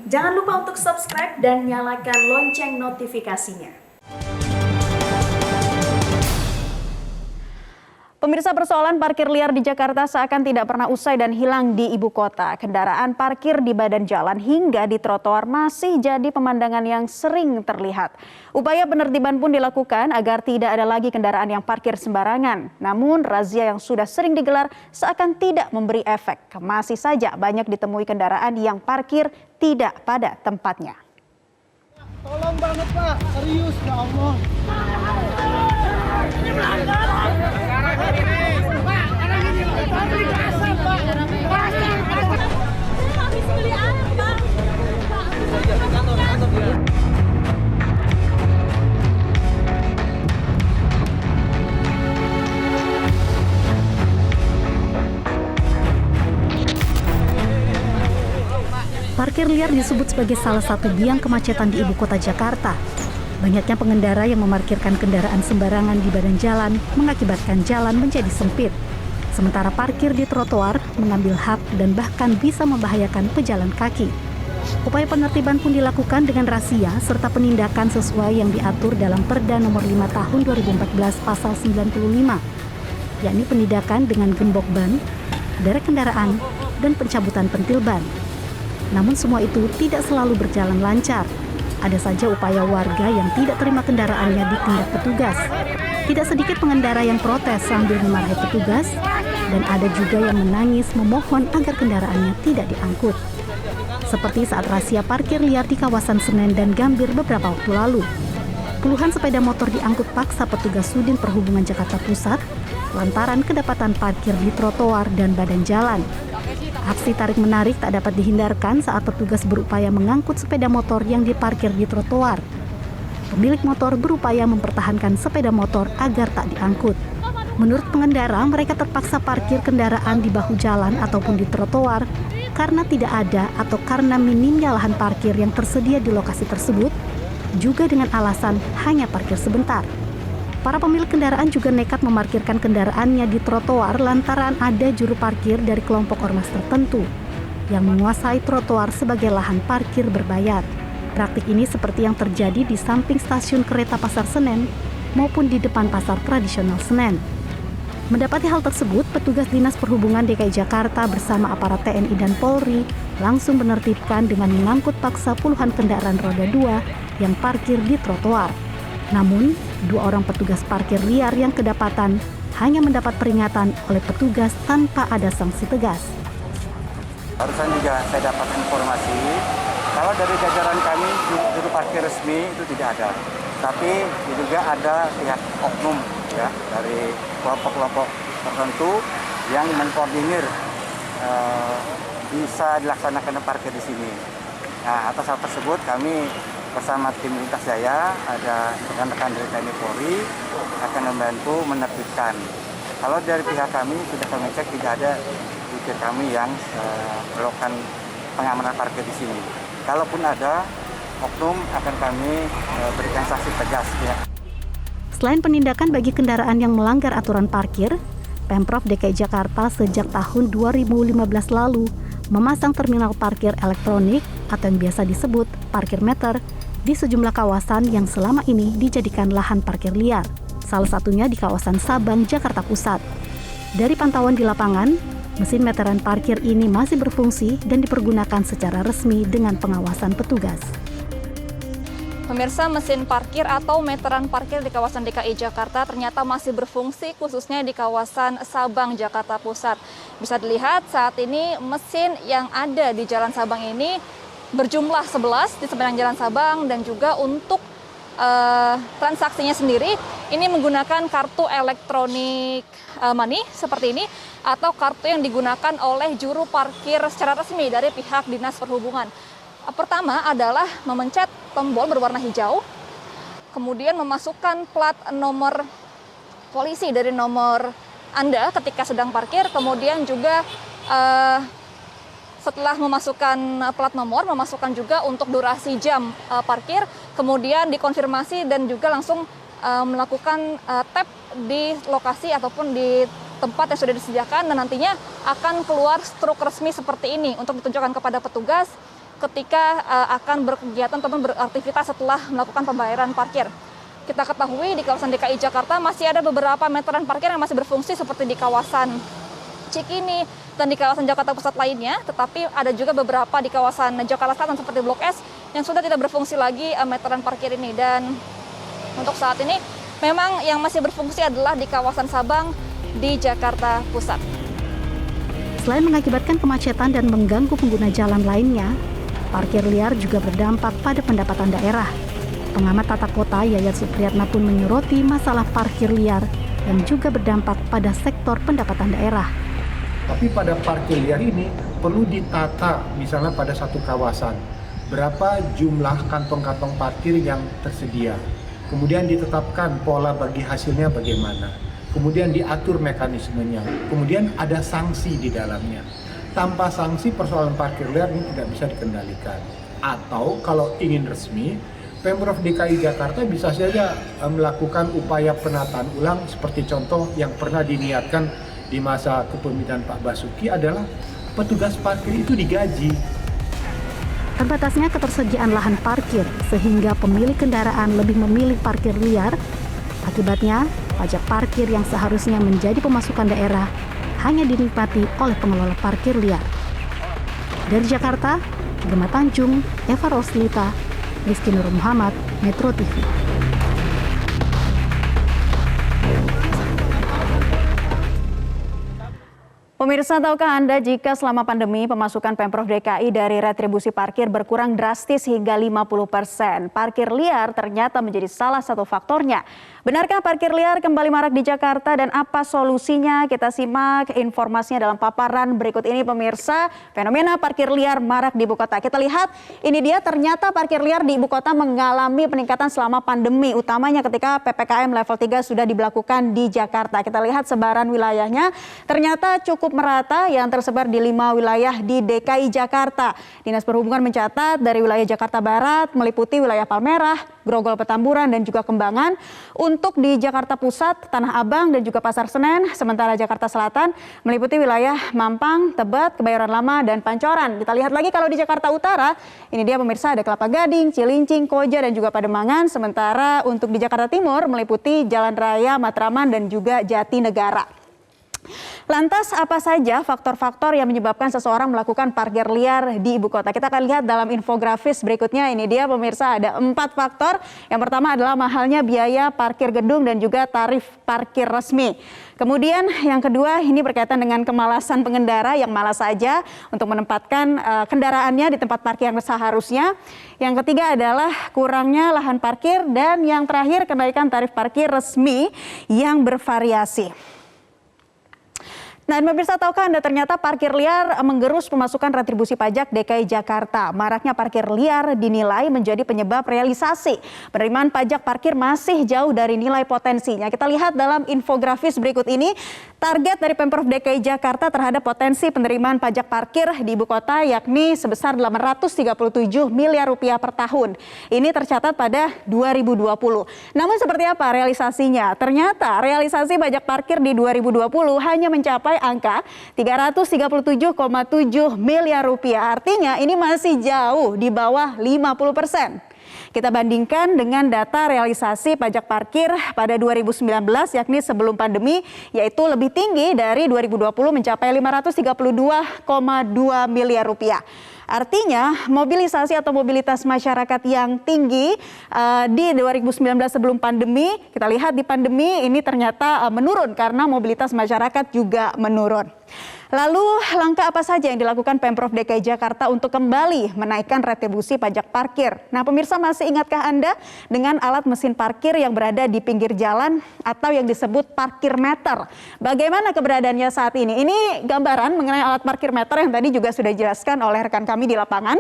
Jangan lupa untuk subscribe dan nyalakan lonceng notifikasinya. Pemirsa, persoalan parkir liar di Jakarta seakan tidak pernah usai dan hilang di ibu kota. Kendaraan parkir di badan jalan hingga di trotoar masih jadi pemandangan yang sering terlihat. Upaya penertiban pun dilakukan agar tidak ada lagi kendaraan yang parkir sembarangan. Namun razia yang sudah sering digelar seakan tidak memberi efek. Masih saja banyak ditemui kendaraan yang parkir tidak pada tempatnya. Tolong banget Pak, serius ya Allah. Ini melanggar. Parkir liar disebut sebagai salah satu biang kemacetan di ibu kota Jakarta. Banyaknya pengendara yang memarkirkan kendaraan sembarangan di badan jalan mengakibatkan jalan menjadi sempit. Sementara parkir di trotoar mengambil hak dan bahkan bisa membahayakan pejalan kaki. Upaya penertiban pun dilakukan dengan razia serta penindakan sesuai yang diatur dalam Perda Nomor 5 Tahun 2014 Pasal 95, yakni penindakan dengan gembok ban, derek kendaraan, dan pencabutan pentil ban. Namun semua itu tidak selalu berjalan lancar. Ada saja upaya warga yang tidak terima kendaraannya ditindak petugas. Tidak sedikit pengendara yang protes sambil memarahi petugas, dan ada juga yang menangis memohon agar kendaraannya tidak diangkut. Seperti saat razia parkir liar di kawasan Senen dan Gambir beberapa waktu lalu. Puluhan sepeda motor diangkut paksa petugas Sudin Perhubungan Jakarta Pusat lantaran kedapatan parkir di trotoar dan badan jalan. Aksi tarik-menarik tak dapat dihindarkan saat petugas berupaya mengangkut sepeda motor yang diparkir di trotoar. Pemilik motor berupaya mempertahankan sepeda motor agar tak diangkut. Menurut pengendara, mereka terpaksa parkir kendaraan di bahu jalan ataupun di trotoar karena tidak ada atau karena minimnya lahan parkir yang tersedia di lokasi tersebut, juga dengan alasan hanya parkir sebentar. Para pemilik kendaraan juga nekat memarkirkan kendaraannya di trotoar lantaran ada juru parkir dari kelompok ormas tertentu yang menguasai trotoar sebagai lahan parkir berbayar. Praktik ini seperti yang terjadi di samping stasiun kereta Pasar Senen maupun di depan pasar tradisional Senen. Mendapati hal tersebut, petugas Dinas Perhubungan DKI Jakarta bersama aparat TNI dan Polri langsung menertibkan dengan mengangkut paksa puluhan kendaraan roda 2 yang parkir di trotoar. Namun, 2 orang petugas parkir liar yang kedapatan hanya mendapat peringatan oleh petugas tanpa ada sanksi tegas. Barusan juga saya dapat informasi, kalau dari jajaran kami juru parkir resmi itu tidak ada. Tapi juga ada pihak oknum ya dari kelompok-kelompok tertentu yang mengkoordinir bisa dilaksanakan parkir di sini. Nah, atas hal tersebut kami bersama tim lintas jaya ada rekan-rekan dari TNI Polri akan membantu menertibkan. Kalau dari pihak kami sudah kami cek tidak ada jukir kami yang melakukan pengamanan parkir di sini. Kalaupun ada, oknum akan kami berikan sanksi tegas ya. Selain penindakan bagi kendaraan yang melanggar aturan parkir, Pemprov DKI Jakarta sejak tahun 2015 lalu memasang terminal parkir elektronik atau yang biasa disebut parkir meter di sejumlah kawasan yang selama ini dijadikan lahan parkir liar. Salah satunya di kawasan Sabang, Jakarta Pusat. Dari pantauan di lapangan, mesin meteran parkir ini masih berfungsi dan dipergunakan secara resmi dengan pengawasan petugas. Pemirsa, mesin parkir atau meteran parkir di kawasan DKI Jakarta ternyata masih berfungsi khususnya di kawasan Sabang, Jakarta Pusat. Bisa dilihat saat ini mesin yang ada di Jalan Sabang ini berjumlah 11 di sepanjang Jalan Sabang, dan juga untuk transaksinya sendiri ini menggunakan kartu elektronik money seperti ini atau kartu yang digunakan oleh juru parkir secara resmi dari pihak Dinas Perhubungan. Pertama adalah memencet tombol berwarna hijau, kemudian memasukkan plat nomor polisi dari nomor Anda ketika sedang parkir, kemudian juga setelah memasukkan plat nomor, memasukkan juga untuk durasi jam parkir, kemudian dikonfirmasi dan juga langsung melakukan tap di lokasi ataupun di tempat yang sudah disediakan, dan nantinya akan keluar struk resmi seperti ini untuk ditunjukkan kepada petugas ketika akan berkegiatan ataupun beraktivitas setelah melakukan pembayaran parkir. Kita ketahui di kawasan DKI Jakarta masih ada beberapa meteran parkir yang masih berfungsi seperti di kawasan Cikini dan di kawasan Jakarta Pusat lainnya, tetapi ada juga beberapa di kawasan Jakarta Selatan seperti Blok S yang sudah tidak berfungsi lagi meteran parkir ini. Dan untuk saat ini memang yang masih berfungsi adalah di kawasan Sabang di Jakarta Pusat. Selain mengakibatkan kemacetan dan mengganggu pengguna jalan lainnya, parkir liar juga berdampak pada pendapatan daerah. Pengamat tata kota Yayat Supriyatna pun menyoroti masalah parkir liar yang juga berdampak pada sektor pendapatan daerah. Tapi pada parkir liar ini perlu ditata, misalnya pada satu kawasan, berapa jumlah kantong-kantong parkir yang tersedia. Kemudian ditetapkan pola bagi hasilnya bagaimana. Kemudian diatur mekanismenya. Kemudian ada sanksi di dalamnya. Tanpa sanksi persoalan parkir liar ini tidak bisa dikendalikan. Atau kalau ingin resmi, Pemprov DKI Jakarta bisa saja melakukan upaya penataan ulang seperti contoh yang pernah diniatkan di masa kepemimpinan Pak Basuki adalah petugas parkir itu digaji. Terbatasnya ketersediaan lahan parkir sehingga pemilik kendaraan lebih memilih parkir liar. Akibatnya, pajak parkir yang seharusnya menjadi pemasukan daerah hanya dinikmati oleh pengelola parkir liar. Dari Jakarta, Gemma Tanjung, Eva Roslita, Rizky Nur Muhammad, Metro TV. Pemirsa, tahukah Anda jika selama pandemi pemasukan Pemprov DKI dari retribusi parkir berkurang drastis hingga 50%? Parkir liar ternyata menjadi salah satu faktornya. Benarkah parkir liar kembali marak di Jakarta dan apa solusinya? Kita simak informasinya dalam paparan berikut ini, pemirsa. Fenomena parkir liar marak di ibu kota. Kita lihat, ini dia ternyata parkir liar di ibu kota mengalami peningkatan selama pandemi, utamanya ketika PPKM level 3 sudah diberlakukan di Jakarta. Kita lihat sebaran wilayahnya, ternyata cukup merata yang tersebar di 5 wilayah di DKI Jakarta. Dinas Perhubungan mencatat dari wilayah Jakarta Barat meliputi wilayah Palmerah, Grogol Petamburan dan juga Kembangan. Untuk di Jakarta Pusat, Tanah Abang dan juga Pasar Senen, sementara Jakarta Selatan meliputi wilayah Mampang, Tebet, Kebayoran Lama dan Pancoran. Kita lihat lagi kalau di Jakarta Utara, ini dia pemirsa, ada Kelapa Gading, Cilincing, Koja dan juga Pademangan. Sementara untuk di Jakarta Timur meliputi Jalan Raya Matraman dan juga Jatinegara. Lantas apa saja faktor-faktor yang menyebabkan seseorang melakukan parkir liar di ibu kota? Kita akan lihat dalam infografis berikutnya. Ini dia pemirsa, ada 4 faktor. Yang pertama adalah mahalnya biaya parkir gedung dan juga tarif parkir resmi. Kemudian yang kedua ini berkaitan dengan kemalasan pengendara yang malas saja untuk menempatkan kendaraannya di tempat parkir yang seharusnya. Yang ketiga adalah kurangnya lahan parkir dan yang terakhir kenaikan tarif parkir resmi yang bervariasi. Nah, pemirsa, tahukah Anda ternyata parkir liar menggerus pemasukan retribusi pajak DKI Jakarta. Maraknya parkir liar dinilai menjadi penyebab realisasi penerimaan pajak parkir masih jauh dari nilai potensinya. Kita lihat dalam infografis berikut ini, target dari Pemprov DKI Jakarta terhadap potensi penerimaan pajak parkir di ibu kota yakni sebesar 837 miliar rupiah per tahun. Ini tercatat pada 2020. Namun seperti apa realisasinya? Ternyata realisasi pajak parkir di 2020 hanya mencapai angka 337,7 miliar rupiah. Artinya ini masih jauh di bawah 50%. Kita bandingkan dengan data realisasi pajak parkir pada 2019 yakni sebelum pandemi, yaitu lebih tinggi dari 2020 mencapai 532,2 miliar rupiah. Artinya mobilisasi atau mobilitas masyarakat yang tinggi di 2019 sebelum pandemi, kita lihat di pandemi ini ternyata menurun karena mobilitas masyarakat juga menurun. Lalu langkah apa saja yang dilakukan Pemprov DKI Jakarta untuk kembali menaikkan retribusi pajak parkir? Nah, pemirsa, masih ingatkah Anda dengan alat mesin parkir yang berada di pinggir jalan atau yang disebut parkir meter? Bagaimana keberadaannya saat ini? Ini gambaran mengenai alat parkir meter yang tadi juga sudah dijelaskan oleh rekan kami di lapangan.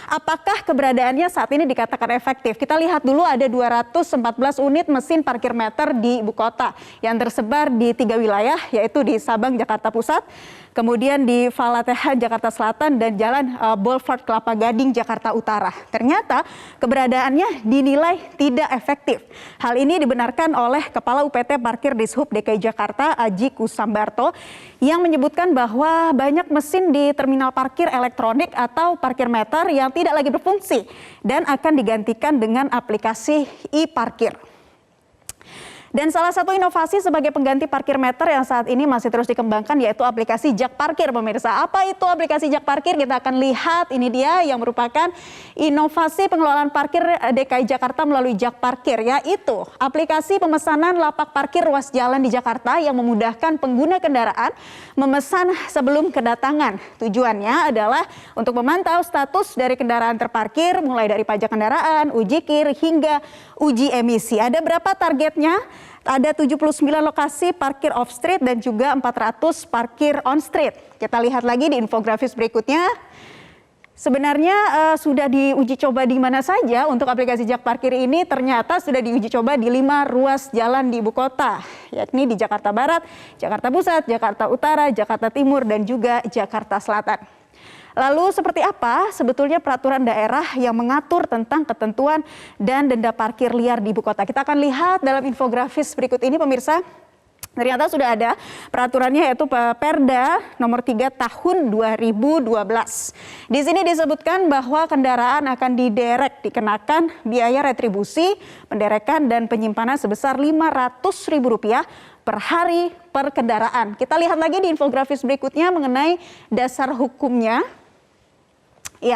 apakah keberadaannya saat ini dikatakan efektif? Kita lihat dulu ada 214 unit mesin parkir meter di ibu kota yang tersebar di 3 wilayah, yaitu di Sabang, Jakarta Pusat, kemudian di Falathehan, Jakarta Selatan, dan Jalan Boulevard Kelapa Gading, Jakarta Utara. Ternyata keberadaannya dinilai tidak efektif. Hal ini dibenarkan oleh Kepala UPT Parkir Dishub DKI Jakarta, Aji Kusambarto, yang menyebutkan bahwa banyak mesin di terminal parkir elektronik atau parkir meter yang tidak lagi berfungsi dan akan digantikan dengan aplikasi e-parkir. Dan salah satu inovasi sebagai pengganti parkir meter yang saat ini masih terus dikembangkan yaitu aplikasi Jak Parkir, pemirsa. Apa itu aplikasi Jak Parkir? Kita akan lihat, ini dia yang merupakan inovasi pengelolaan parkir DKI Jakarta melalui Jak Parkir, yaitu aplikasi pemesanan lapak parkir ruas jalan di Jakarta yang memudahkan pengguna kendaraan memesan sebelum kedatangan. Tujuannya adalah untuk memantau status dari kendaraan terparkir, mulai dari pajak kendaraan, uji kir, hingga uji emisi. Ada berapa targetnya? Ada 79 lokasi parkir off-street dan juga 400 parkir on-street. Kita lihat lagi di infografis berikutnya. Sebenarnya sudah diuji coba di mana saja untuk aplikasi Jak Parkir ini? Ternyata sudah diuji coba di 5 ruas jalan di ibu kota, yakni di Jakarta Barat, Jakarta Pusat, Jakarta Utara, Jakarta Timur, dan juga Jakarta Selatan. Lalu seperti apa sebetulnya peraturan daerah yang mengatur tentang ketentuan dan denda parkir liar di ibu kota? Kita akan lihat dalam infografis berikut ini, pemirsa. Ternyata sudah ada peraturannya, yaitu Perda nomor 3 tahun 2012. Di sini disebutkan bahwa kendaraan akan diderek dikenakan biaya retribusi, penderekan dan penyimpanan sebesar Rp500.000 per hari per kendaraan. Kita lihat lagi di infografis berikutnya mengenai dasar hukumnya. Ya,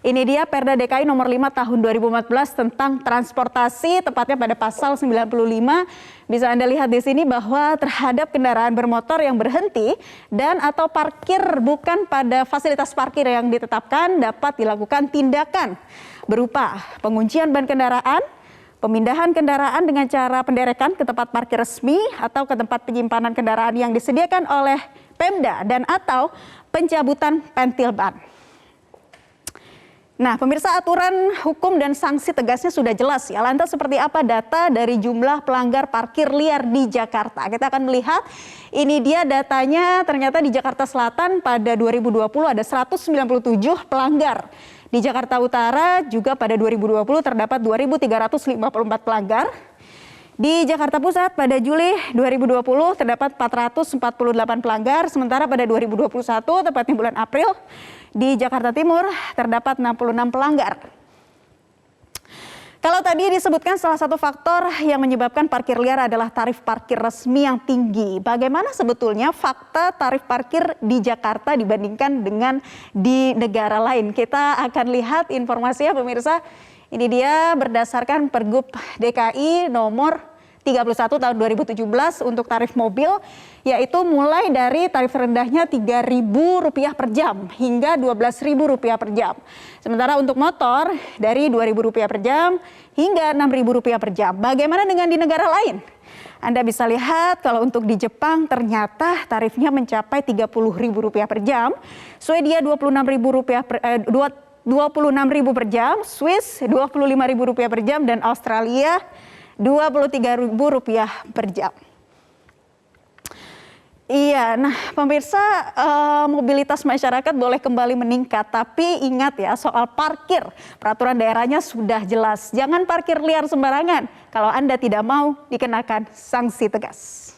ini dia Perda DKI nomor 5 tahun 2014 tentang transportasi, tepatnya pada pasal 95. Bisa Anda lihat di sini bahwa terhadap kendaraan bermotor yang berhenti dan atau parkir bukan pada fasilitas parkir yang ditetapkan dapat dilakukan tindakan berupa penguncian ban kendaraan, pemindahan kendaraan dengan cara penderekan ke tempat parkir resmi atau ke tempat penyimpanan kendaraan yang disediakan oleh Pemda dan atau pencabutan pentil ban. Nah, pemirsa, aturan hukum dan sanksi tegasnya sudah jelas ya. Lantas seperti apa data dari jumlah pelanggar parkir liar di Jakarta? Kita akan melihat, ini dia datanya. Ternyata di Jakarta Selatan pada 2020 ada 197 pelanggar. Di Jakarta Utara juga pada 2020 terdapat 2.354 pelanggar. Di Jakarta Pusat pada Juli 2020 terdapat 448 pelanggar, sementara pada 2021 tepatnya bulan April di Jakarta Timur terdapat 66 pelanggar. Kalau tadi disebutkan salah satu faktor yang menyebabkan parkir liar adalah tarif parkir resmi yang tinggi. Bagaimana sebetulnya fakta tarif parkir di Jakarta dibandingkan dengan di negara lain? Kita akan lihat informasinya, pemirsa. Ini dia berdasarkan Pergub DKI nomor 31 tahun 2017 untuk tarif mobil, yaitu mulai dari tarif rendahnya Rp3.000 per jam hingga Rp12.000 per jam. Sementara untuk motor dari Rp2.000 per jam hingga Rp6.000 per jam. Bagaimana dengan di negara lain? Anda bisa lihat kalau untuk di Jepang ternyata tarifnya mencapai Rp30.000 per jam, Swedia Rp26.000 per jam, Swiss Rp25.000 per jam, dan Australia Rp23.000 per jam. Iya, nah pemirsa, mobilitas masyarakat boleh kembali meningkat, tapi ingat ya soal parkir, peraturan daerahnya sudah jelas. Jangan parkir liar sembarangan kalau Anda tidak mau dikenakan sanksi tegas.